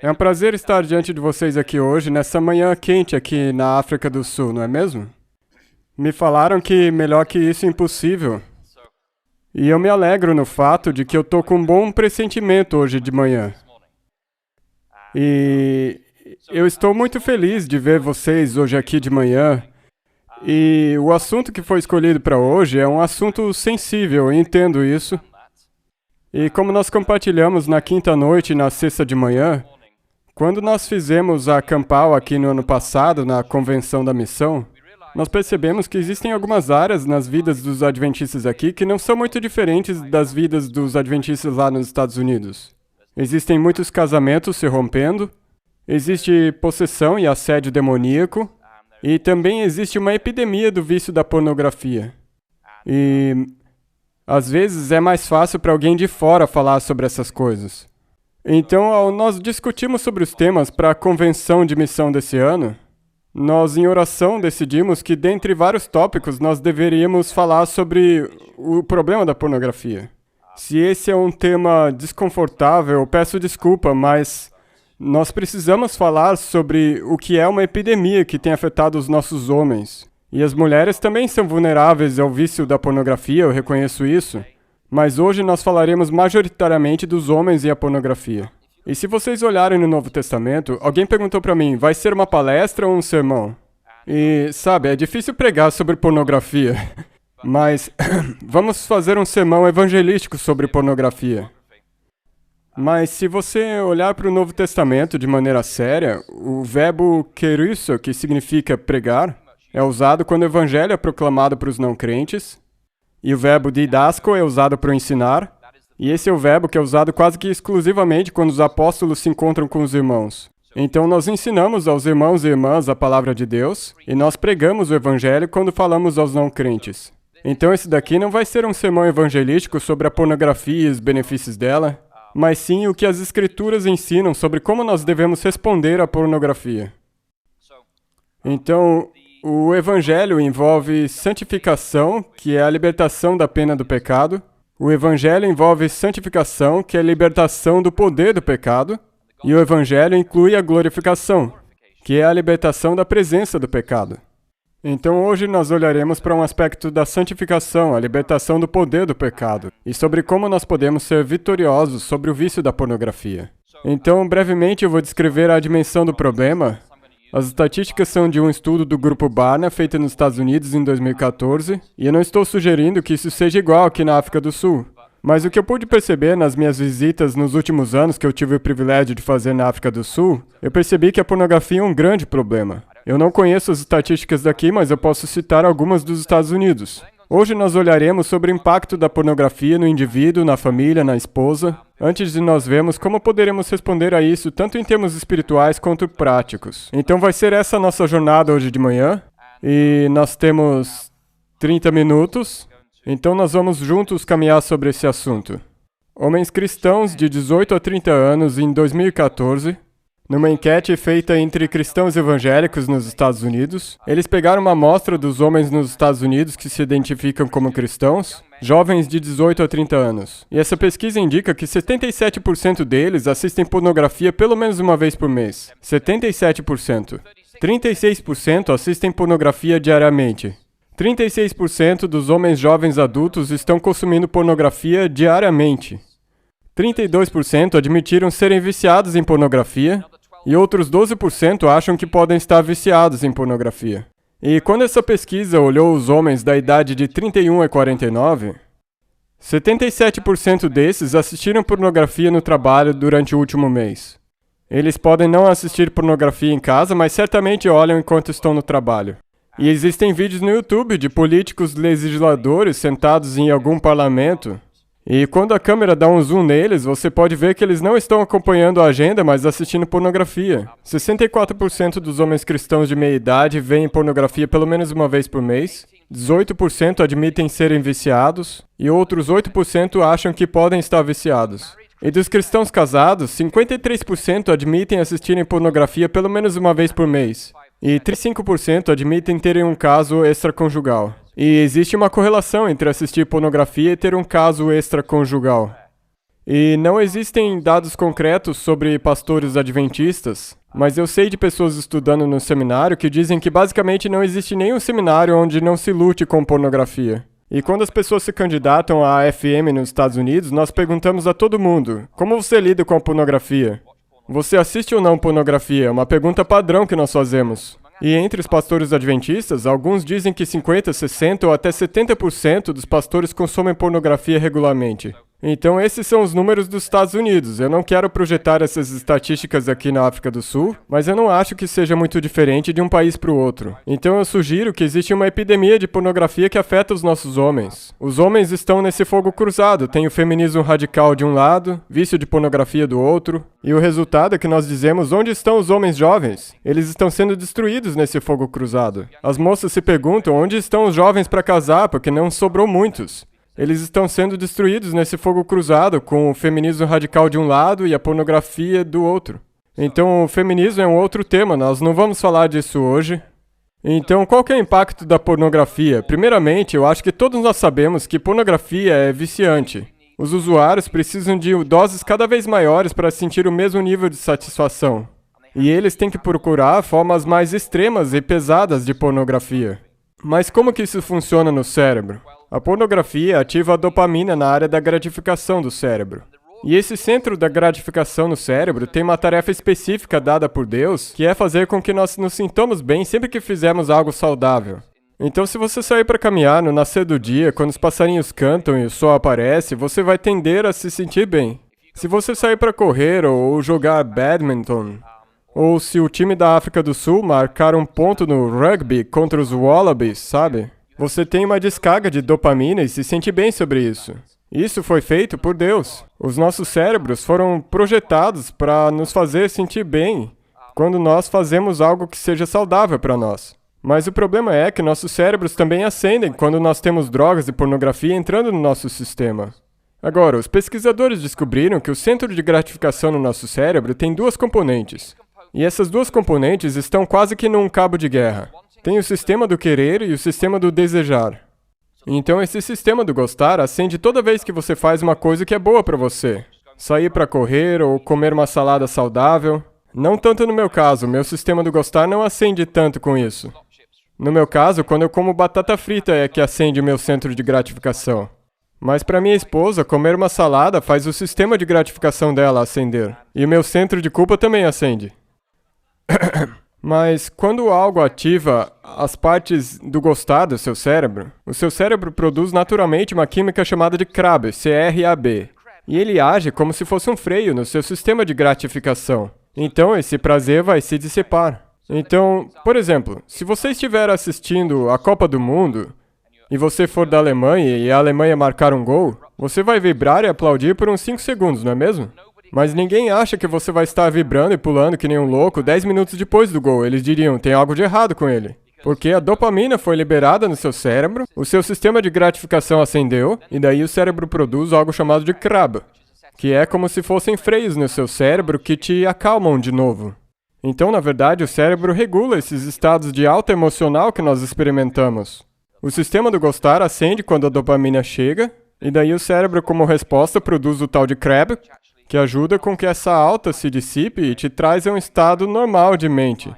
É um prazer estar diante de vocês aqui hoje, nessa manhã quente aqui na África do Sul, não é mesmo? Me falaram que melhor que isso é impossível. E eu me alegro no fato de que eu estou com um bom pressentimento hoje de manhã. E eu estou muito feliz de ver vocês hoje aqui de manhã. E o assunto que foi escolhido para hoje é um assunto sensível, eu entendo isso. E como nós compartilhamos na quinta noite e na sexta de manhã, quando nós fizemos a Campal aqui no ano passado, na Convenção da Missão, nós percebemos que existem algumas áreas nas vidas dos adventistas aqui que não são muito diferentes das vidas dos adventistas lá nos Estados Unidos. Existem muitos casamentos se rompendo, existe possessão e assédio demoníaco, e também existe uma epidemia do vício da pornografia. E às vezes é mais fácil para alguém de fora falar sobre essas coisas. Então, ao nós discutirmos sobre os temas para a convenção de missão desse ano, nós em oração decidimos que, dentre vários tópicos, nós deveríamos falar sobre o problema da pornografia. Se esse é um tema desconfortável, eu peço desculpa, mas nós precisamos falar sobre o que é uma epidemia que tem afetado os nossos homens. E as mulheres também são vulneráveis ao vício da pornografia, eu reconheço isso. Mas hoje nós falaremos majoritariamente dos homens e a pornografia. E se vocês olharem no Novo Testamento, alguém perguntou para mim, vai ser uma palestra ou um sermão? E, sabe, é difícil pregar sobre pornografia, mas vamos fazer um sermão evangelístico sobre pornografia. Mas se você olhar para o Novo Testamento de maneira séria, o verbo kerusso, que significa pregar, é usado quando o evangelho é proclamado para os não crentes, e o verbo didasco é usado para ensinar, e esse é o verbo que é usado quase que exclusivamente quando os apóstolos se encontram com os irmãos. Então nós ensinamos aos irmãos e irmãs a palavra de Deus, e nós pregamos o evangelho quando falamos aos não crentes. Então esse daqui não vai ser um sermão evangelístico sobre a pornografia e os benefícios dela, mas sim o que as Escrituras ensinam sobre como nós devemos responder à pornografia. Então, o Evangelho envolve santificação, que é a libertação da pena do pecado. O Evangelho envolve santificação, que é a libertação do poder do pecado. E o Evangelho inclui a glorificação, que é a libertação da presença do pecado. Então hoje nós olharemos para um aspecto da santificação, a libertação do poder do pecado, e sobre como nós podemos ser vitoriosos sobre o vício da pornografia. Então, brevemente eu vou descrever a dimensão do problema. As estatísticas são de um estudo do Grupo Barna, feito nos Estados Unidos em 2014, e eu não estou sugerindo que isso seja igual aqui na África do Sul. Mas o que eu pude perceber nas minhas visitas nos últimos anos que eu tive o privilégio de fazer na África do Sul, eu percebi que a pornografia é um grande problema. Eu não conheço as estatísticas daqui, mas eu posso citar algumas dos Estados Unidos. Hoje nós olharemos sobre o impacto da pornografia no indivíduo, na família, na esposa, antes de nós vermos como poderemos responder a isso, tanto em termos espirituais quanto práticos. Então vai ser essa a nossa jornada hoje de manhã, e nós temos 30 minutos, então nós vamos juntos caminhar sobre esse assunto. Homens cristãos de 18 a 30 anos em 2014, numa enquete feita entre cristãos evangélicos nos Estados Unidos, eles pegaram uma amostra dos homens nos Estados Unidos que se identificam como cristãos, jovens de 18 a 30 anos. E essa pesquisa indica que 77% deles assistem pornografia pelo menos uma vez por mês. 77%. 36% assistem pornografia diariamente. 36% dos homens jovens adultos estão consumindo pornografia diariamente. 32% admitiram serem viciados em pornografia, e outros 12% acham que podem estar viciados em pornografia. E quando essa pesquisa olhou os homens da idade de 31 a 49, 77% desses assistiram pornografia no trabalho durante o último mês. Eles podem não assistir pornografia em casa, mas certamente olham enquanto estão no trabalho. E existem vídeos no YouTube de políticos legisladores sentados em algum parlamento, e quando a câmera dá um zoom neles, você pode ver que eles não estão acompanhando a agenda, mas assistindo pornografia. 64% dos homens cristãos de meia idade veem pornografia pelo menos uma vez por mês. 18% admitem serem viciados. E outros 8% acham que podem estar viciados. E dos cristãos casados, 53% admitem assistirem pornografia pelo menos uma vez por mês. E 35% admitem terem um caso extraconjugal. E existe uma correlação entre assistir pornografia e ter um caso extraconjugal. E não existem dados concretos sobre pastores adventistas, mas eu sei de pessoas estudando no seminário que dizem que basicamente não existe nenhum seminário onde não se lute com pornografia. E quando as pessoas se candidatam à AFM nos Estados Unidos, nós perguntamos a todo mundo: como você lida com a pornografia? Você assiste ou não pornografia? É uma pergunta padrão que nós fazemos. E entre os pastores adventistas, alguns dizem que 50%, 60% ou até 70% dos pastores consomem pornografia regularmente. Então esses são os números dos Estados Unidos. Eu não quero projetar essas estatísticas aqui na África do Sul, mas eu não acho que seja muito diferente de um país para o outro. Então eu sugiro que existe uma epidemia de pornografia que afeta os nossos homens. Os homens estão nesse fogo cruzado. Tem o feminismo radical de um lado, vício de pornografia do outro. E o resultado é que nós dizemos: onde estão os homens jovens? Eles estão sendo destruídos nesse fogo cruzado. As moças se perguntam: onde estão os jovens para casar, porque não sobrou muitos. Eles estão sendo destruídos nesse fogo cruzado, com o feminismo radical de um lado e a pornografia do outro. Então, o feminismo é um outro tema, nós não vamos falar disso hoje. Então, qual que é o impacto da pornografia? Primeiramente, eu acho que todos nós sabemos que pornografia é viciante. Os usuários precisam de doses cada vez maiores para sentir o mesmo nível de satisfação. E eles têm que procurar formas mais extremas e pesadas de pornografia. Mas como que isso funciona no cérebro? A pornografia ativa a dopamina na área da gratificação do cérebro. E esse centro da gratificação no cérebro tem uma tarefa específica dada por Deus, que é fazer com que nós nos sintamos bem sempre que fizermos algo saudável. Então, se você sair para caminhar no nascer do dia, quando os passarinhos cantam e o sol aparece, você vai tender a se sentir bem. Se você sair para correr ou jogar badminton, ou se o time da África do Sul marcar um ponto no rugby contra os Wallabies, sabe? Você tem uma descarga de dopamina e se sente bem sobre isso. Isso foi feito por Deus. Os nossos cérebros foram projetados para nos fazer sentir bem quando nós fazemos algo que seja saudável para nós. Mas o problema é que nossos cérebros também acendem quando nós temos drogas e pornografia entrando no nosso sistema. Agora, os pesquisadores descobriram que o centro de gratificação no nosso cérebro tem duas componentes. E essas duas componentes estão quase que num cabo de guerra. Tem o sistema do querer e o sistema do desejar. Então esse sistema do gostar acende toda vez que você faz uma coisa que é boa para você. Sair para correr ou comer uma salada saudável. Não tanto no meu caso, meu sistema do gostar não acende tanto com isso. No meu caso, quando eu como batata frita é que acende o meu centro de gratificação. Mas para minha esposa, comer uma salada faz o sistema de gratificação dela acender. E o meu centro de culpa também acende. Mas quando algo ativa as partes do gostar do seu cérebro, o seu cérebro produz naturalmente uma química chamada de CRAB, C-R-A-B. E ele age como se fosse um freio no seu sistema de gratificação. Então esse prazer vai se dissipar. Então, por exemplo, se você estiver assistindo a Copa do Mundo e você for da Alemanha e a Alemanha marcar um gol, você vai vibrar e aplaudir por uns 5 segundos, não é mesmo? Mas ninguém acha que você vai estar vibrando e pulando que nem um louco 10 minutos depois do gol. Eles diriam: tem algo de errado com ele. Porque a dopamina foi liberada no seu cérebro, o seu sistema de gratificação acendeu, e daí o cérebro produz algo chamado de CRAB, que é como se fossem freios no seu cérebro que te acalmam de novo. Então, na verdade, o cérebro regula esses estados de alta emocional que nós experimentamos. O sistema do gostar acende quando a dopamina chega, e daí o cérebro, como resposta, produz o tal de CRAB, que ajuda com que essa alta se dissipe e te traz a um estado normal de mente.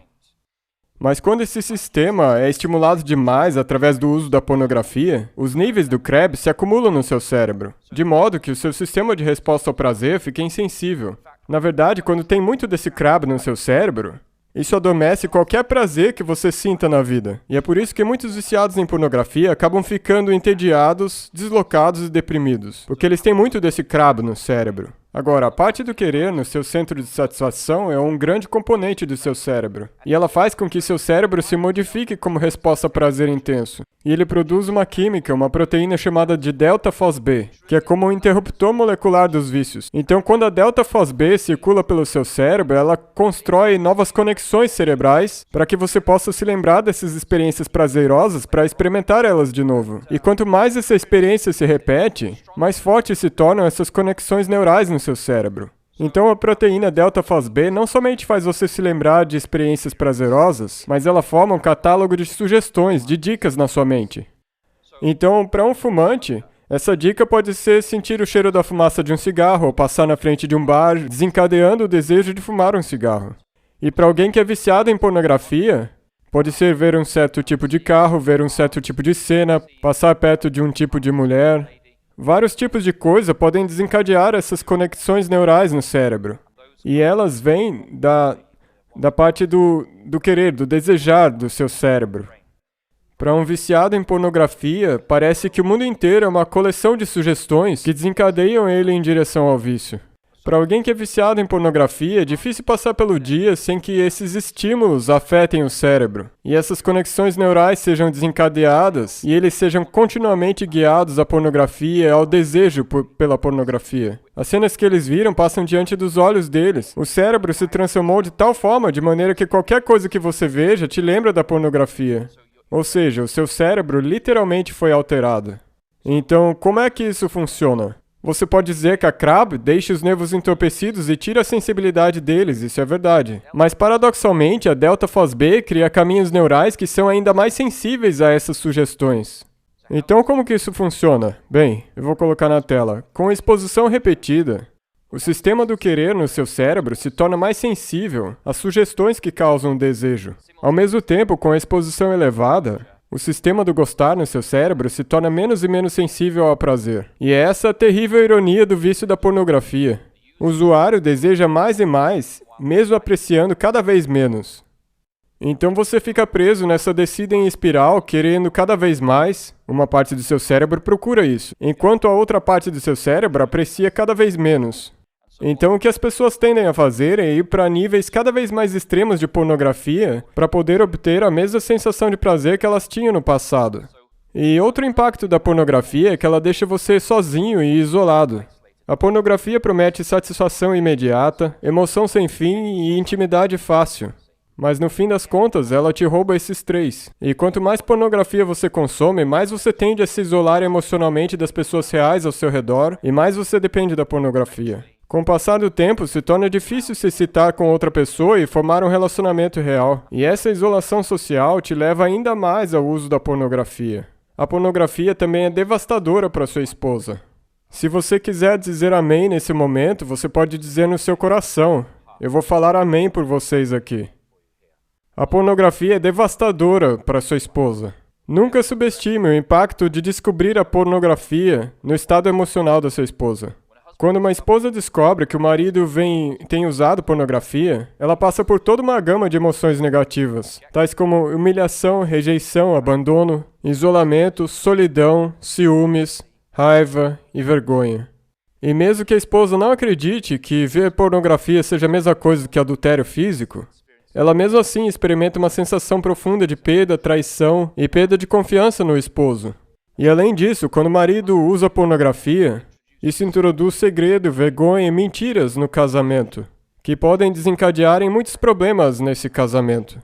Mas quando esse sistema é estimulado demais através do uso da pornografia, os níveis do CRAB se acumulam no seu cérebro, de modo que o seu sistema de resposta ao prazer fica insensível. Na verdade, quando tem muito desse CRAB no seu cérebro, isso adormece qualquer prazer que você sinta na vida. E é por isso que muitos viciados em pornografia acabam ficando entediados, deslocados e deprimidos, porque eles têm muito desse CRAB no cérebro. Agora, a parte do querer no seu centro de satisfação é um grande componente do seu cérebro. E ela faz com que seu cérebro se modifique como resposta a prazer intenso. E ele produz uma química, uma proteína chamada de delta-FOSB, que é como um interruptor molecular dos vícios. Então, quando a delta-FOSB circula pelo seu cérebro, ela constrói novas conexões cerebrais para que você possa se lembrar dessas experiências prazerosas para experimentar elas de novo. E quanto mais essa experiência se repete, mais fortes se tornam essas conexões neurais no seu cérebro. Então a proteína delta-FOSB não somente faz você se lembrar de experiências prazerosas, mas ela forma um catálogo de sugestões, de dicas na sua mente. Então, para um fumante, Essa dica pode ser sentir o cheiro da fumaça de um cigarro ou passar na frente de um bar, desencadeando o desejo de fumar um cigarro. E para alguém que é viciado em pornografia, pode ser ver um certo tipo de carro, ver um certo tipo de cena, passar perto de um tipo de mulher. Vários tipos de coisa podem desencadear essas conexões neurais no cérebro. E elas vêm da parte do querer, do desejar do seu cérebro. Para um viciado em pornografia, parece que o mundo inteiro é uma coleção de sugestões que desencadeiam ele em direção ao vício. Para alguém que é viciado em pornografia, é difícil passar pelo dia sem que esses estímulos afetem o cérebro, e essas conexões neurais sejam desencadeadas e eles sejam continuamente guiados à pornografia e ao desejo pela pornografia. As cenas que eles viram passam diante dos olhos deles. O cérebro se transformou de tal forma, de maneira que qualquer coisa que você veja te lembra da pornografia. Ou seja, o seu cérebro literalmente foi alterado. Então, como é que isso funciona? Você pode dizer que a CRAB deixa os nervos entorpecidos e tira a sensibilidade deles, isso é verdade. Mas, paradoxalmente, a delta-FOSB cria caminhos neurais que são ainda mais sensíveis a essas sugestões. Então, como que isso funciona? Bem, eu vou colocar na tela. Com exposição repetida, o sistema do querer no seu cérebro se torna mais sensível às sugestões que causam desejo. Ao mesmo tempo, com a exposição elevada, o sistema do gostar no seu cérebro se torna menos e menos sensível ao prazer. E é essa a terrível ironia do vício da pornografia. O usuário deseja mais e mais, mesmo apreciando cada vez menos. Então você fica preso nessa descida em espiral, querendo cada vez mais. Uma parte do seu cérebro procura isso, enquanto a outra parte do seu cérebro aprecia cada vez menos. Então, o que as pessoas tendem a fazer é ir para níveis cada vez mais extremos de pornografia para poder obter a mesma sensação de prazer que elas tinham no passado. E outro impacto da pornografia é que ela deixa você sozinho e isolado. A pornografia promete satisfação imediata, emoção sem fim e intimidade fácil. Mas no fim das contas, ela te rouba esses três. E quanto mais pornografia você consome, mais você tende a se isolar emocionalmente das pessoas reais ao seu redor e mais você depende da pornografia. Com o passar do tempo, se torna difícil se excitar com outra pessoa e formar um relacionamento real. E essa isolação social te leva ainda mais ao uso da pornografia. A pornografia também é devastadora para sua esposa. Se você quiser dizer amém nesse momento, você pode dizer no seu coração. Eu vou falar amém por vocês aqui. A pornografia é devastadora para sua esposa. Nunca subestime o impacto de descobrir a pornografia no estado emocional da sua esposa. Quando uma esposa descobre que o marido tem usado pornografia, ela passa por toda uma gama de emoções negativas, tais como humilhação, rejeição, abandono, isolamento, solidão, ciúmes, raiva e vergonha. E mesmo que a esposa não acredite que ver pornografia seja a mesma coisa que adultério físico, ela mesmo assim experimenta uma sensação profunda de perda, traição e perda de confiança no esposo. E além disso, quando o marido usa pornografia, isso introduz segredo, vergonha e mentiras no casamento, que podem desencadear em muitos problemas nesse casamento.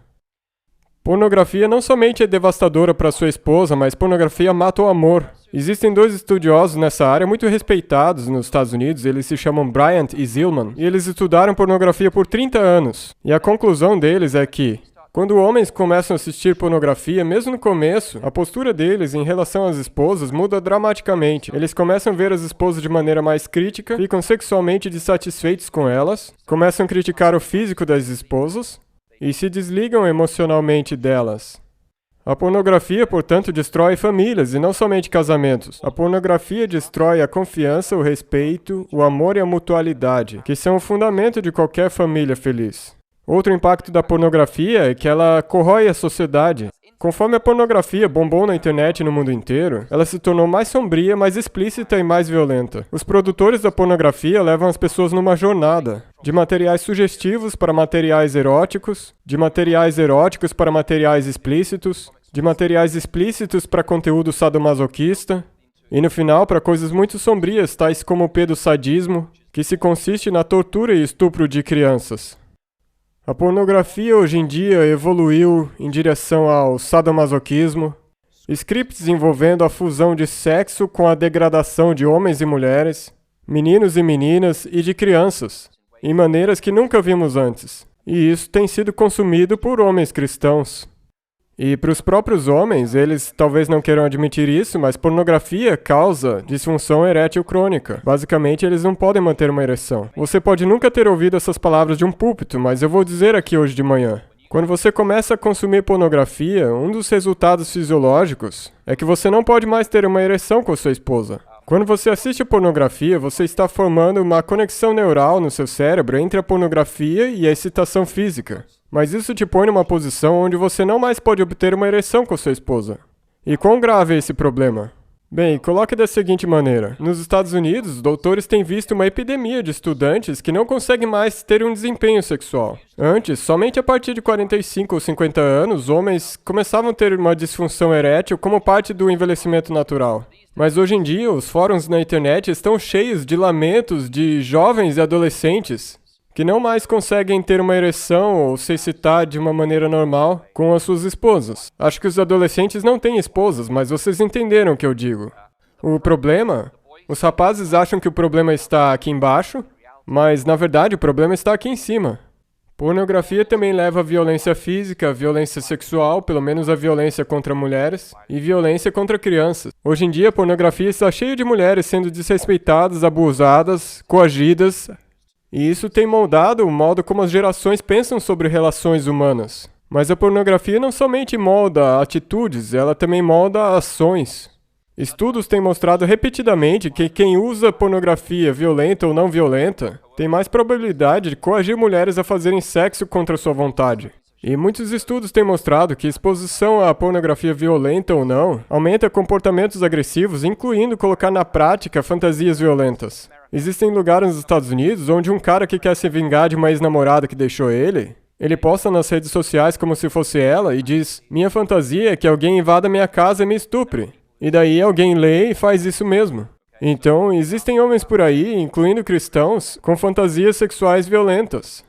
Pornografia não somente é devastadora para sua esposa, mas pornografia mata o amor. Existem dois estudiosos nessa área muito respeitados nos Estados Unidos, eles se chamam Bryant e Zillman, e eles estudaram pornografia por 30 anos. E a conclusão deles é que, quando homens começam a assistir pornografia, mesmo no começo, a postura deles em relação às esposas muda dramaticamente. Eles começam a ver as esposas de maneira mais crítica, ficam sexualmente dissatisfeitos com elas, começam a criticar o físico das esposas e se desligam emocionalmente delas. A pornografia, portanto, destrói famílias e não somente casamentos. A pornografia destrói a confiança, o respeito, o amor e a mutualidade, que são o fundamento de qualquer família feliz. Outro impacto da pornografia é que ela corrói a sociedade. Conforme a pornografia bombou na internet e no mundo inteiro, ela se tornou mais sombria, mais explícita e mais violenta. Os produtores da pornografia levam as pessoas numa jornada, de materiais sugestivos para materiais eróticos, de materiais eróticos para materiais explícitos, de materiais explícitos para conteúdo sadomasoquista, e no final para coisas muito sombrias, tais como o pedosadismo, que se consiste na tortura e estupro de crianças. A pornografia hoje em dia evoluiu em direção ao sadomasoquismo, scripts envolvendo a fusão de sexo com a degradação de homens e mulheres, meninos e meninas e de crianças, em maneiras que nunca vimos antes. E isso tem sido consumido por homens cristãos. E para os próprios homens, eles talvez não queiram admitir isso, mas pornografia causa disfunção erétil crônica. Basicamente, eles não podem manter uma ereção. Você pode nunca ter ouvido essas palavras de um púlpito, mas eu vou dizer aqui hoje de manhã. Quando você começa a consumir pornografia, um dos resultados fisiológicos é que você não pode mais ter uma ereção com sua esposa. Quando você assiste pornografia, você está formando uma conexão neural no seu cérebro entre a pornografia e a excitação física. Mas isso te põe numa posição onde você não mais pode obter uma ereção com sua esposa. E quão grave é esse problema? Bem, coloque da seguinte maneira. Nos Estados Unidos, os doutores têm visto uma epidemia de estudantes que não conseguem mais ter um desempenho sexual. Antes, somente a partir de 45 ou 50 anos, homens começavam a ter uma disfunção erétil como parte do envelhecimento natural. Mas hoje em dia, os fóruns na internet estão cheios de lamentos de jovens e adolescentes que não mais conseguem ter uma ereção ou se excitar de uma maneira normal com as suas esposas. Acho que os adolescentes não têm esposas, mas vocês entenderam o que eu digo. O problema? Os rapazes acham que o problema está aqui embaixo, mas na verdade o problema está aqui em cima. Pornografia também leva a violência física, a violência sexual, pelo menos a violência contra mulheres, e violência contra crianças. Hoje em dia a pornografia está cheia de mulheres sendo desrespeitadas, abusadas, coagidas, e isso tem moldado o modo como as gerações pensam sobre relações humanas. Mas a pornografia não somente molda atitudes, ela também molda ações. Estudos têm mostrado repetidamente que quem usa pornografia violenta ou não violenta tem mais probabilidade de coagir mulheres a fazerem sexo contra sua vontade. E muitos estudos têm mostrado que exposição à pornografia violenta ou não aumenta comportamentos agressivos, incluindo colocar na prática fantasias violentas. Existem lugares nos Estados Unidos onde um cara que quer se vingar de uma ex-namorada que deixou ele posta nas redes sociais como se fosse ela e diz: "Minha fantasia é que alguém invada minha casa e me estupre." E daí alguém lê e faz isso mesmo. Então, existem homens por aí, incluindo cristãos, com fantasias sexuais violentas.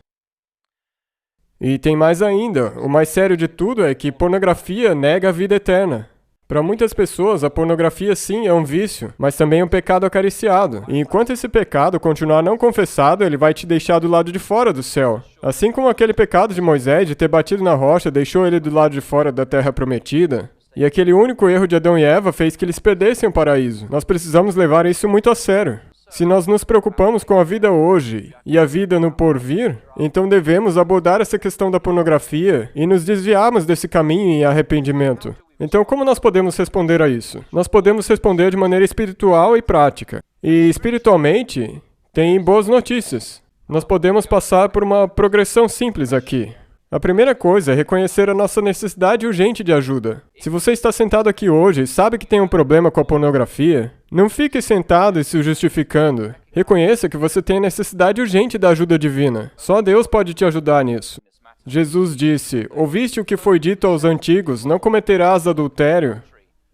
E tem mais ainda, o mais sério de tudo é que pornografia nega a vida eterna. Para muitas pessoas, a pornografia sim é um vício, mas também é um pecado acariciado. E enquanto esse pecado continuar não confessado, ele vai te deixar do lado de fora do céu. Assim como aquele pecado de Moisés de ter batido na rocha deixou ele do lado de fora da terra prometida, e aquele único erro de Adão e Eva fez que eles perdessem o paraíso. Nós precisamos levar isso muito a sério. Se nós nos preocupamos com a vida hoje e a vida no porvir, então devemos abordar essa questão da pornografia e nos desviarmos desse caminho em arrependimento. Então, como nós podemos responder a isso? Nós podemos responder de maneira espiritual e prática. E espiritualmente, tem boas notícias. Nós podemos passar por uma progressão simples aqui. A primeira coisa é reconhecer a nossa necessidade urgente de ajuda. Se você está sentado aqui hoje e sabe que tem um problema com a pornografia, não fique sentado e se justificando. Reconheça que você tem a necessidade urgente da ajuda divina. Só Deus pode te ajudar nisso. Jesus disse: "Ouviste o que foi dito aos antigos, não cometerás adultério?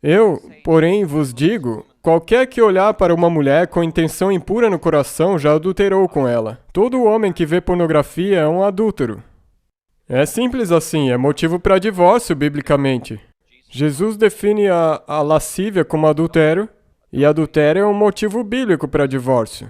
Eu, porém, vos digo, qualquer que olhar para uma mulher com intenção impura no coração já adulterou com ela. Todo homem que vê pornografia é um adúltero." É simples assim, é motivo para divórcio, biblicamente. Jesus define a lascívia como adultério, e adultério é um motivo bíblico para divórcio.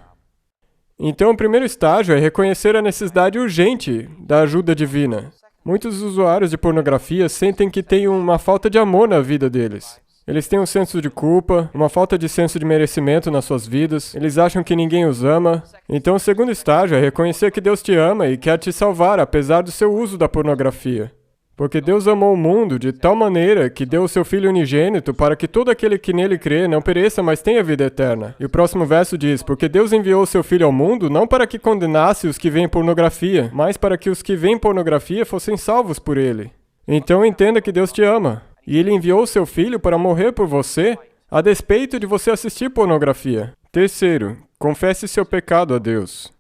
Então, o primeiro estágio é reconhecer a necessidade urgente da ajuda divina. Muitos usuários de pornografia sentem que têm uma falta de amor na vida deles. Eles têm um senso de culpa, uma falta de senso de merecimento nas suas vidas, eles acham que ninguém os ama. Então, o segundo estágio é reconhecer que Deus te ama e quer te salvar, apesar do seu uso da pornografia. Porque Deus amou o mundo de tal maneira que deu o seu Filho unigênito para que todo aquele que nele crê não pereça, mas tenha vida eterna. E o próximo verso diz: "Porque Deus enviou o seu Filho ao mundo não para que condenasse os que veem pornografia, mas para que os que veem pornografia fossem salvos por ele." Então entenda que Deus te ama. E Ele enviou o seu Filho para morrer por você, a despeito de você assistir pornografia. Terceiro, confesse seu pecado a Deus.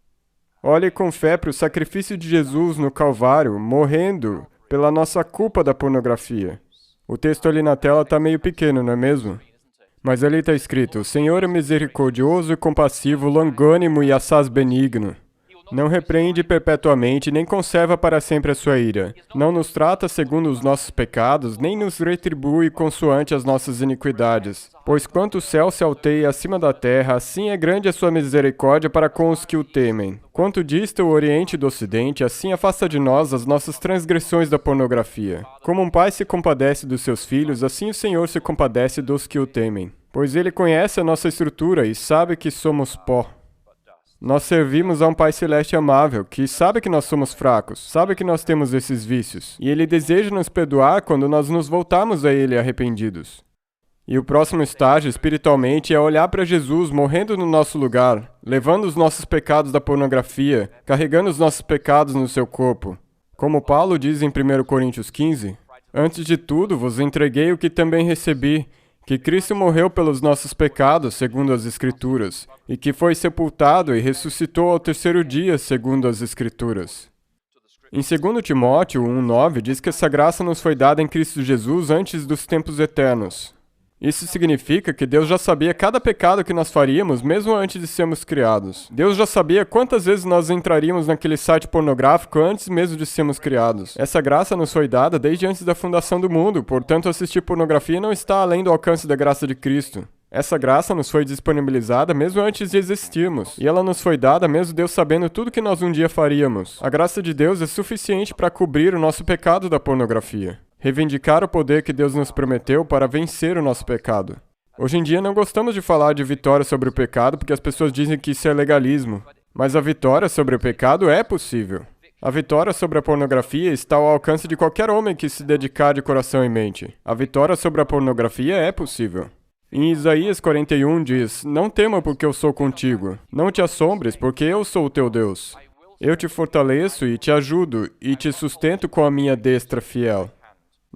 Olhe com fé para o sacrifício de Jesus no Calvário, morrendo pela nossa culpa da pornografia. O texto ali na tela está meio pequeno, não é mesmo? Mas ali está escrito: "O Senhor é misericordioso e compassivo, longânimo e assaz benigno." Não repreende perpetuamente, nem conserva para sempre a sua ira. Não nos trata segundo os nossos pecados, nem nos retribui consoante as nossas iniquidades. Pois quanto o céu se alteia acima da terra, assim é grande a sua misericórdia para com os que o temem. Quanto dista o Oriente do Ocidente, assim afasta de nós as nossas transgressões da pornografia. Como um pai se compadece dos seus filhos, assim o Senhor se compadece dos que o temem. Pois Ele conhece a nossa estrutura e sabe que somos pó. Nós servimos a um Pai Celeste amável, que sabe que nós somos fracos, sabe que nós temos esses vícios, e Ele deseja nos perdoar quando nós nos voltarmos a Ele arrependidos. E o próximo estágio, espiritualmente, é olhar para Jesus morrendo no nosso lugar, levando os nossos pecados da pornografia, carregando os nossos pecados no seu corpo. Como Paulo diz em 1 Coríntios 15, antes de tudo vos entreguei o que também recebi, que Cristo morreu pelos nossos pecados, segundo as Escrituras, e que foi sepultado e ressuscitou ao terceiro dia, segundo as Escrituras. Em 2 Timóteo 1,9 diz que essa graça nos foi dada em Cristo Jesus antes dos tempos eternos. Isso significa que Deus já sabia cada pecado que nós faríamos, mesmo antes de sermos criados. Deus já sabia quantas vezes nós entraríamos naquele site pornográfico antes mesmo de sermos criados. Essa graça nos foi dada desde antes da fundação do mundo, portanto assistir pornografia não está além do alcance da graça de Cristo. Essa graça nos foi disponibilizada mesmo antes de existirmos, e ela nos foi dada mesmo Deus sabendo tudo que nós um dia faríamos. A graça de Deus é suficiente para cobrir o nosso pecado da pornografia. Reivindicar o poder que Deus nos prometeu para vencer o nosso pecado. Hoje em dia não gostamos de falar de vitória sobre o pecado porque as pessoas dizem que isso é legalismo. Mas a vitória sobre o pecado é possível. A vitória sobre a pornografia está ao alcance de qualquer homem que se dedicar de coração e mente. A vitória sobre a pornografia é possível. Em Isaías 41 diz, não tema porque eu sou contigo. Não te assombres porque eu sou o teu Deus. Eu te fortaleço e te ajudo e te sustento com a minha destra fiel.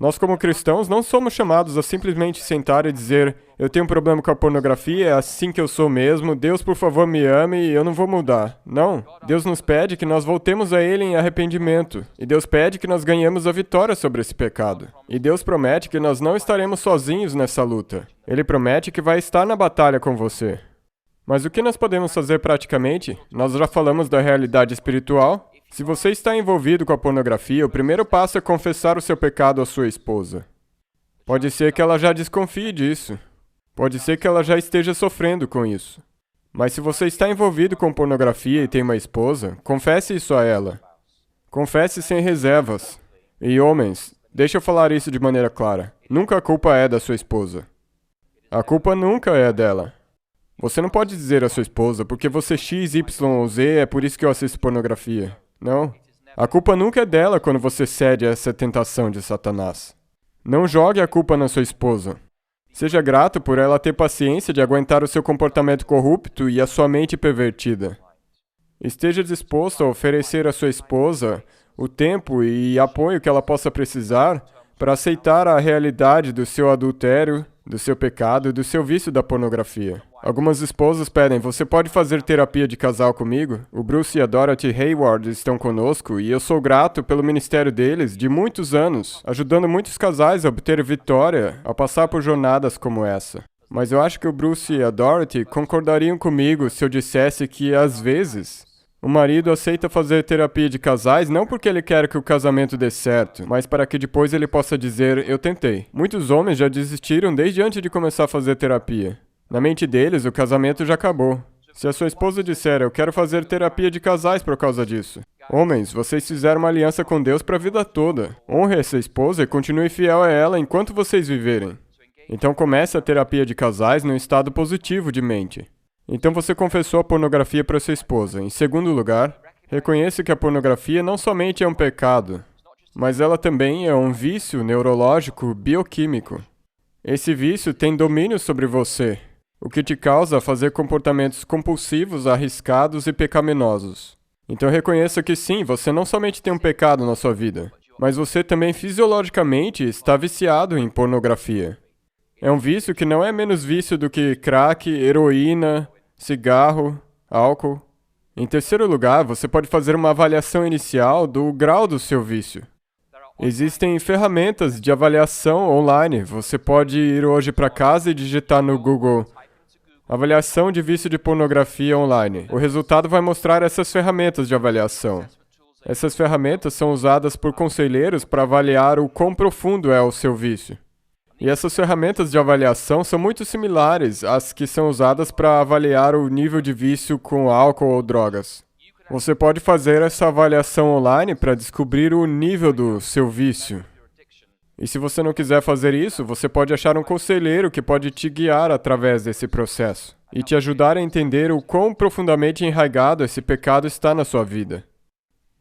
Nós, como cristãos, não somos chamados a simplesmente sentar e dizer eu tenho um problema com a pornografia, é assim que eu sou mesmo, Deus, por favor, me ame e eu não vou mudar. Não. Deus nos pede que nós voltemos a Ele em arrependimento. E Deus pede que nós ganhemos a vitória sobre esse pecado. E Deus promete que nós não estaremos sozinhos nessa luta. Ele promete que vai estar na batalha com você. Mas o que nós podemos fazer praticamente? Nós já falamos da realidade espiritual. Se você está envolvido com a pornografia, o primeiro passo é confessar o seu pecado à sua esposa. Pode ser que ela já desconfie disso. Pode ser que ela já esteja sofrendo com isso. Mas se você está envolvido com pornografia e tem uma esposa, confesse isso a ela. Confesse sem reservas. E homens, deixa eu falar isso de maneira clara. Nunca a culpa é da sua esposa. A culpa nunca é dela. Você não pode dizer à sua esposa, porque você X, Y ou Z, é por isso que eu assisto pornografia. Não. A culpa nunca é dela quando você cede a essa tentação de Satanás. Não jogue a culpa na sua esposa. Seja grato por ela ter paciência de aguentar o seu comportamento corrupto e a sua mente pervertida. Esteja disposto a oferecer à sua esposa o tempo e apoio que ela possa precisar para aceitar a realidade do seu adultério, do seu pecado e do seu vício da pornografia. Algumas esposas pedem, você pode fazer terapia de casal comigo? O Bruce e a Dorothy Hayward estão conosco e eu sou grato pelo ministério deles de muitos anos, ajudando muitos casais a obter vitória ao passar por jornadas como essa. Mas eu acho que o Bruce e a Dorothy concordariam comigo se eu dissesse que, às vezes, o marido aceita fazer terapia de casais não porque ele quer que o casamento dê certo, mas para que depois ele possa dizer, eu tentei. Muitos homens já desistiram desde antes de começar a fazer terapia. Na mente deles, o casamento já acabou. Se a sua esposa disser, eu quero fazer terapia de casais por causa disso. Homens, vocês fizeram uma aliança com Deus para a vida toda. Honre essa esposa e continue fiel a ela enquanto vocês viverem. Então comece a terapia de casais num estado positivo de mente. Então você confessou a pornografia para sua esposa. Em segundo lugar, reconheça que a pornografia não somente é um pecado, mas ela também é um vício neurológico bioquímico. Esse vício tem domínio sobre você, o que te causa fazer comportamentos compulsivos, arriscados e pecaminosos. Então reconheça que sim, você não somente tem um pecado na sua vida, mas você também fisiologicamente está viciado em pornografia. É um vício que não é menos vício do que crack, heroína, cigarro, álcool. Em terceiro lugar, você pode fazer uma avaliação inicial do grau do seu vício. Existem ferramentas de avaliação online. Você pode ir hoje para casa e digitar no Google Avaliação de vício de pornografia online. O resultado vai mostrar essas ferramentas de avaliação. Essas ferramentas são usadas por conselheiros para avaliar o quão profundo é o seu vício. E essas ferramentas de avaliação são muito similares às que são usadas para avaliar o nível de vício com álcool ou drogas. Você pode fazer essa avaliação online para descobrir o nível do seu vício. E se você não quiser fazer isso, você pode achar um conselheiro que pode te guiar através desse processo e te ajudar a entender o quão profundamente enraizado esse pecado está na sua vida.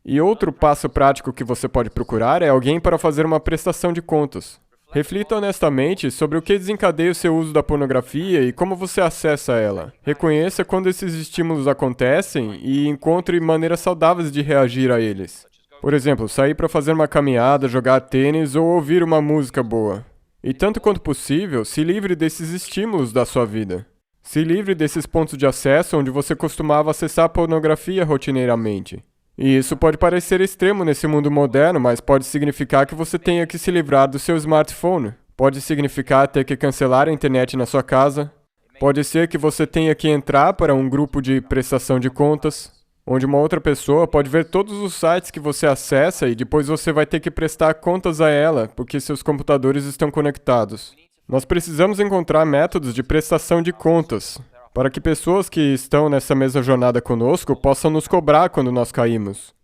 E outro passo prático que você pode procurar é alguém para fazer uma prestação de contas. Reflita honestamente sobre o que desencadeia o seu uso da pornografia e como você acessa ela. Reconheça quando esses estímulos acontecem e encontre maneiras saudáveis de reagir a eles. Por exemplo, sair para fazer uma caminhada, jogar tênis ou ouvir uma música boa. E tanto quanto possível, se livre desses estímulos da sua vida. Se livre desses pontos de acesso onde você costumava acessar pornografia rotineiramente. E isso pode parecer extremo nesse mundo moderno, mas pode significar que você tenha que se livrar do seu smartphone. Pode significar ter que cancelar a internet na sua casa. Pode ser que você tenha que entrar para um grupo de prestação de contas, onde uma outra pessoa pode ver todos os sites que você acessa e depois você vai ter que prestar contas a ela, porque seus computadores estão conectados. Nós precisamos encontrar métodos de prestação de contas, para que pessoas que estão nessa mesma jornada conosco possam nos cobrar quando nós caímos.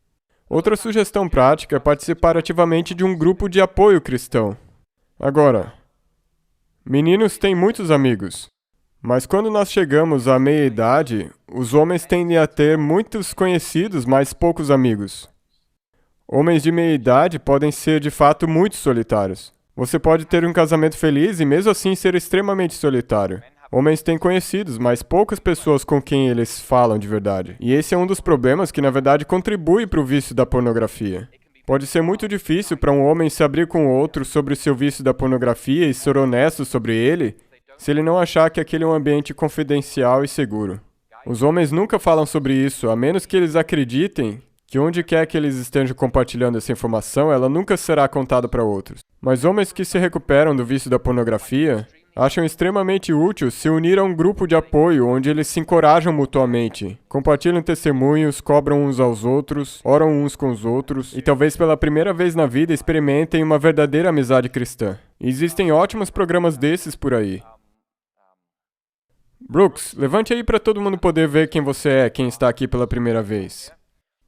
Outra sugestão prática é participar ativamente de um grupo de apoio cristão. Agora, meninos têm muitos amigos, mas quando nós chegamos à meia-idade, os homens tendem a ter muitos conhecidos, mas poucos amigos. Homens de meia-idade podem ser de fato muito solitários. Você pode ter um casamento feliz e mesmo assim ser extremamente solitário. Homens têm conhecidos, mas poucas pessoas com quem eles falam de verdade. E esse é um dos problemas que, na verdade, contribui para o vício da pornografia. Pode ser muito difícil para um homem se abrir com outro sobre o seu vício da pornografia e ser honesto sobre ele, se ele não achar que aquele é um ambiente confidencial e seguro. Os homens nunca falam sobre isso, a menos que eles acreditem que onde quer que eles estejam compartilhando essa informação, ela nunca será contada para outros. Mas homens que se recuperam do vício da pornografia acham extremamente útil se unir a um grupo de apoio onde eles se encorajam mutuamente, compartilham testemunhos, cobram uns aos outros, oram uns com os outros e talvez pela primeira vez na vida experimentem uma verdadeira amizade cristã. Existem ótimos programas desses por aí. Brooks, levante aí para todo mundo poder ver quem você é, quem está aqui pela primeira vez.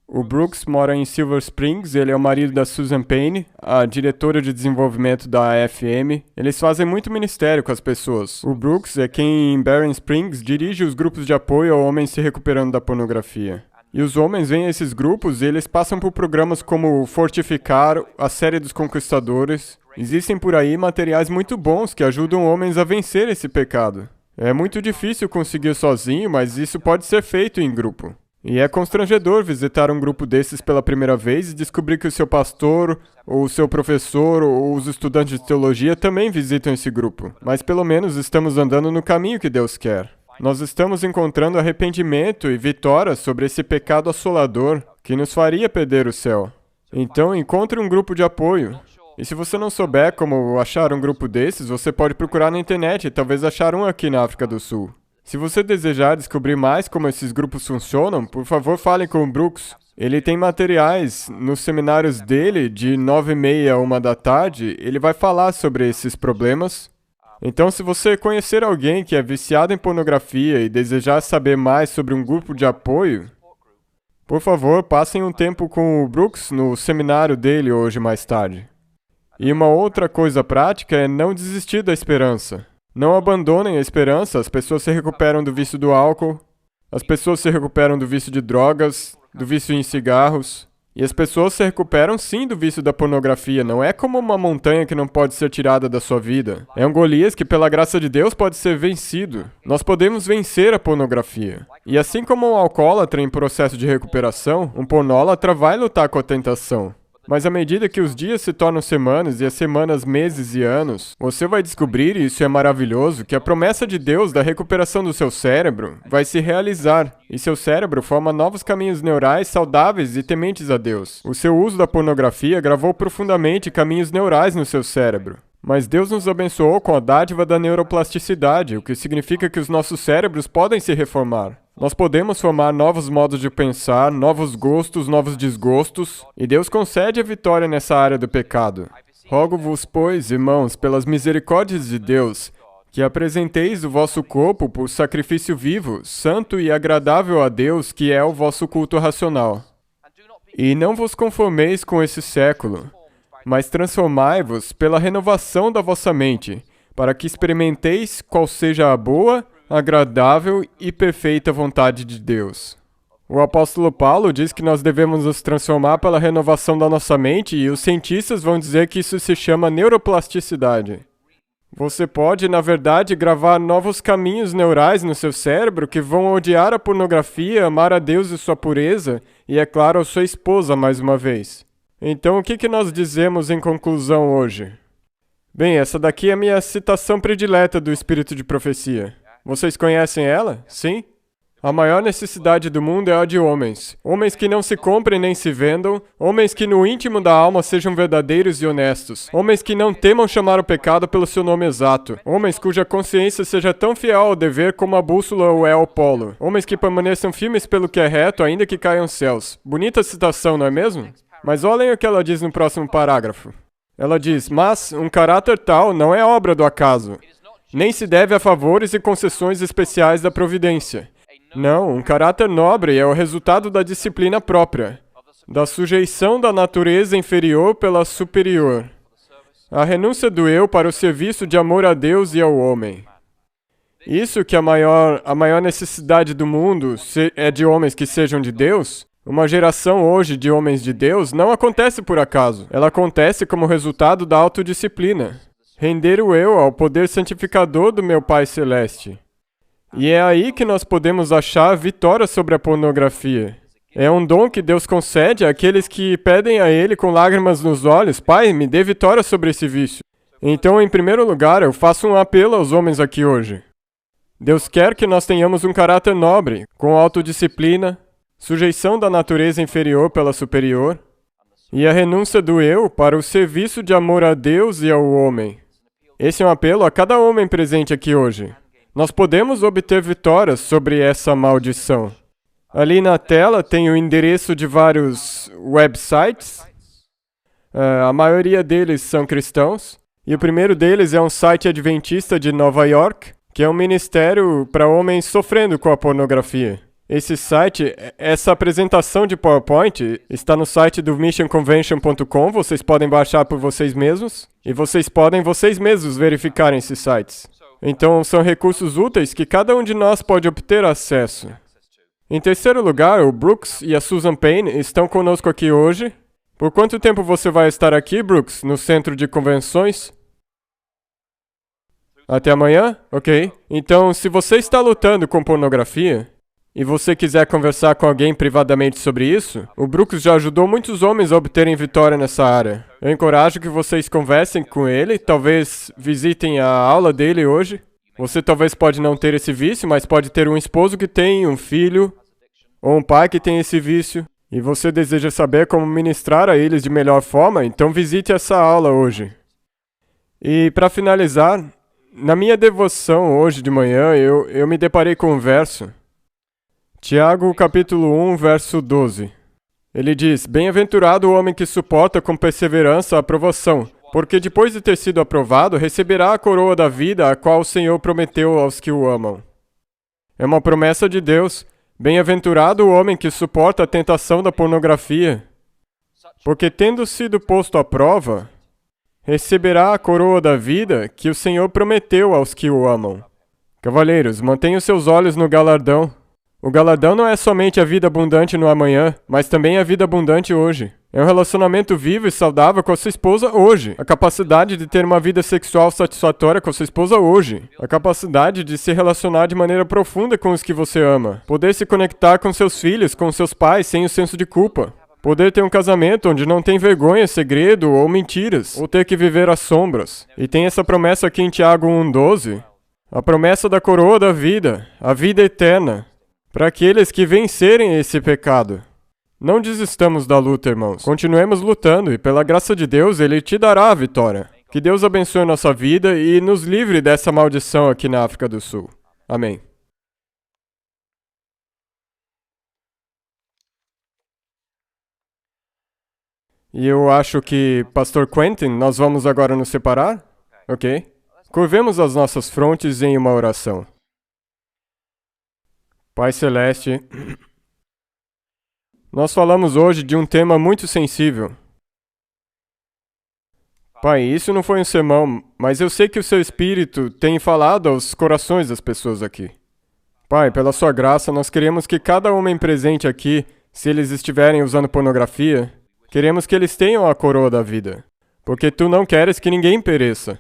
O Brooks mora em Silver Springs, ele é o marido da Susan Payne, a diretora de desenvolvimento da AFM. Eles fazem muito ministério com as pessoas. O Brooks é quem em Barren Springs dirige os grupos de apoio a homens se recuperando da pornografia. E os homens vêm a esses grupos e eles passam por programas como o Fortificar, a série dos Conquistadores. Existem por aí materiais muito bons que ajudam homens a vencer esse pecado. É muito difícil conseguir sozinho, mas isso pode ser feito em grupo. E é constrangedor visitar um grupo desses pela primeira vez e descobrir que o seu pastor, ou o seu professor, ou os estudantes de teologia também visitam esse grupo. Mas pelo menos estamos andando no caminho que Deus quer. Nós estamos encontrando arrependimento e vitória sobre esse pecado assolador que nos faria perder o céu. Então, encontre um grupo de apoio. E se você não souber como achar um grupo desses, você pode procurar na internet e talvez achar um aqui na África do Sul. Se você desejar descobrir mais como esses grupos funcionam, por favor fale com o Brooks. Ele tem materiais nos seminários dele, de 9h30 a 13h, ele vai falar sobre esses problemas. Então, se você conhecer alguém que é viciado em pornografia e desejar saber mais sobre um grupo de apoio, por favor, passem um tempo com o Brooks no seminário dele hoje mais tarde. E uma outra coisa prática é não desistir da esperança. Não abandonem a esperança, as pessoas se recuperam do vício do álcool, as pessoas se recuperam do vício de drogas, do vício em cigarros, e as pessoas se recuperam sim do vício da pornografia, não é como uma montanha que não pode ser tirada da sua vida. É um Golias que pela graça de Deus pode ser vencido. Nós podemos vencer a pornografia. E assim como um alcoólatra em processo de recuperação, um pornólatra vai lutar com a tentação. Mas à medida que os dias se tornam semanas e as semanas meses e anos, você vai descobrir, e isso é maravilhoso, que a promessa de Deus da recuperação do seu cérebro vai se realizar. E seu cérebro forma novos caminhos neurais saudáveis e tementes a Deus. O seu uso da pornografia gravou profundamente caminhos neurais no seu cérebro. Mas Deus nos abençoou com a dádiva da neuroplasticidade, o que significa que os nossos cérebros podem se reformar. Nós podemos formar novos modos de pensar, novos gostos, novos desgostos, e Deus concede a vitória nessa área do pecado. Rogo-vos, pois, irmãos, pelas misericórdias de Deus, que apresenteis o vosso corpo por sacrifício vivo, santo e agradável a Deus, que é o vosso culto racional. E não vos conformeis com esse século, mas transformai-vos pela renovação da vossa mente, para que experimenteis qual seja a boa, agradável e perfeita vontade de Deus. O apóstolo Paulo diz que nós devemos nos transformar pela renovação da nossa mente, e os cientistas vão dizer que isso se chama neuroplasticidade. Você pode, na verdade, gravar novos caminhos neurais no seu cérebro que vão odiar a pornografia, amar a Deus e sua pureza, e, é claro, a sua esposa mais uma vez. Então, o que nós dizemos em conclusão hoje? Bem, essa daqui é a minha citação predileta do Espírito de Profecia. Vocês conhecem ela? Sim? A maior necessidade do mundo é a de homens. Homens que não se comprem nem se vendam. Homens que no íntimo da alma sejam verdadeiros e honestos. Homens que não temam chamar o pecado pelo seu nome exato. Homens cuja consciência seja tão fiel ao dever como a bússola o é ao polo. Homens que permaneçam firmes pelo que é reto, ainda que caiam céus. Bonita citação, não é mesmo? Mas olhem o que ela diz no próximo parágrafo. Ela diz, mas um caráter tal não é obra do acaso, nem se deve a favores e concessões especiais da providência. Não, um caráter nobre é o resultado da disciplina própria, da sujeição da natureza inferior pela superior, a renúncia do eu para o serviço de amor a Deus e ao homem. Isso que a maior necessidade do mundo é de homens que sejam de Deus. Uma geração hoje de homens de Deus não acontece por acaso. Ela acontece como resultado da autodisciplina. Render o eu ao poder santificador do meu Pai Celeste. E é aí que nós podemos achar a vitória sobre a pornografia. É um dom que Deus concede àqueles que pedem a Ele com lágrimas nos olhos, Pai, me dê vitória sobre esse vício. Então, em primeiro lugar, eu faço um apelo aos homens aqui hoje. Deus quer que nós tenhamos um caráter nobre, com autodisciplina, sujeição da natureza inferior pela superior, e a renúncia do eu para o serviço de amor a Deus e ao homem. Esse é um apelo a cada homem presente aqui hoje. Nós podemos obter vitórias sobre essa maldição. Ali na tela tem o endereço de vários websites. A maioria deles são cristãos. E o primeiro deles é um site adventista de Nova York, que é um ministério para homens sofrendo com a pornografia. Esse site, essa apresentação de PowerPoint está no site do missionconvention.com, vocês podem baixar por vocês mesmos, e vocês podem vocês mesmos verificarem esses sites. Então, são recursos úteis que cada um de nós pode obter acesso. Em terceiro lugar, o Brooks e a Susan Payne estão conosco aqui hoje. Por quanto tempo você vai estar aqui, Brooks, no centro de convenções? Até amanhã? Ok. Então, se você está lutando com pornografia, e você quiser conversar com alguém privadamente sobre isso, o Brooks já ajudou muitos homens a obterem vitória nessa área. Eu encorajo que vocês conversem com ele, talvez visitem a aula dele hoje. Você talvez pode não ter esse vício, mas pode ter um esposo que tem, um filho, ou um pai que tem esse vício, e você deseja saber como ministrar a eles de melhor forma, então visite essa aula hoje. E para finalizar, na minha devoção hoje de manhã, eu me deparei com um verso. Tiago, capítulo 1, verso 12. Ele diz, bem-aventurado o homem que suporta com perseverança a aprovação, porque depois de ter sido aprovado, receberá a coroa da vida, a qual o Senhor prometeu aos que o amam. É uma promessa de Deus. Bem-aventurado o homem que suporta a tentação da pornografia, porque tendo sido posto à prova, receberá a coroa da vida que o Senhor prometeu aos que o amam. Cavalheiros, mantenham seus olhos no galardão. O galardão não é somente a vida abundante no amanhã, mas também a vida abundante hoje. É um relacionamento vivo e saudável com a sua esposa hoje. A capacidade de ter uma vida sexual satisfatória com a sua esposa hoje. A capacidade de se relacionar de maneira profunda com os que você ama. Poder se conectar com seus filhos, com seus pais, sem o senso de culpa. Poder ter um casamento onde não tem vergonha, segredo ou mentiras, ou ter que viver às sombras. E tem essa promessa aqui em Tiago 1,12. A promessa da coroa da vida, a vida eterna. Para aqueles que vencerem esse pecado. Não desistamos da luta, irmãos. Continuemos lutando e, pela graça de Deus, Ele te dará a vitória. Que Deus abençoe a nossa vida e nos livre dessa maldição aqui na África do Sul. Amém. E eu acho que, Pastor Quentin, nós vamos agora nos separar? Ok? Curvemos as nossas frontes em uma oração. Pai Celeste, nós falamos hoje de um tema muito sensível. Pai, isso não foi um sermão, mas eu sei que o seu Espírito tem falado aos corações das pessoas aqui. Pai, pela sua graça, nós queremos que cada homem presente aqui, se eles estiverem usando pornografia, queremos que eles tenham a coroa da vida, porque tu não queres que ninguém pereça.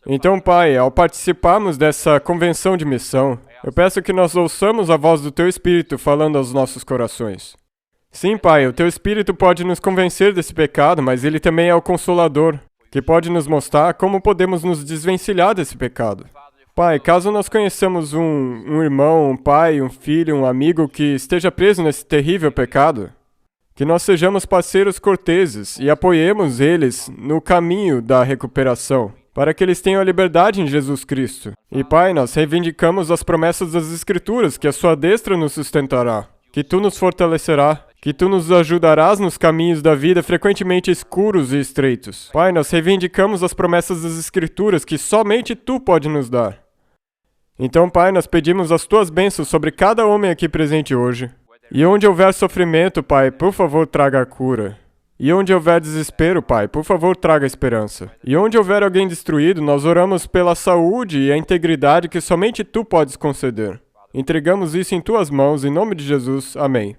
Então, Pai, ao participarmos dessa convenção de missão, eu peço que nós ouçamos a voz do Teu Espírito falando aos nossos corações. Sim, Pai, o Teu Espírito pode nos convencer desse pecado, mas Ele também é o Consolador, que pode nos mostrar como podemos nos desvencilhar desse pecado. Pai, caso nós conheçamos um irmão, um pai, um filho, um amigo que esteja preso nesse terrível pecado, que nós sejamos parceiros corteses e apoiemos eles no caminho da recuperação, para que eles tenham a liberdade em Jesus Cristo. E, Pai, nós reivindicamos as promessas das Escrituras, que a sua destra nos sustentará, que Tu nos fortalecerá, que Tu nos ajudarás nos caminhos da vida frequentemente escuros e estreitos. Pai, nós reivindicamos as promessas das Escrituras, que somente Tu pode nos dar. Então, Pai, nós pedimos as Tuas bênçãos sobre cada homem aqui presente hoje. E onde houver sofrimento, Pai, por favor, traga a cura. E onde houver desespero, Pai, por favor, traga esperança. E onde houver alguém destruído, nós oramos pela saúde e a integridade que somente Tu podes conceder. Entregamos isso em Tuas mãos, em nome de Jesus. Amém.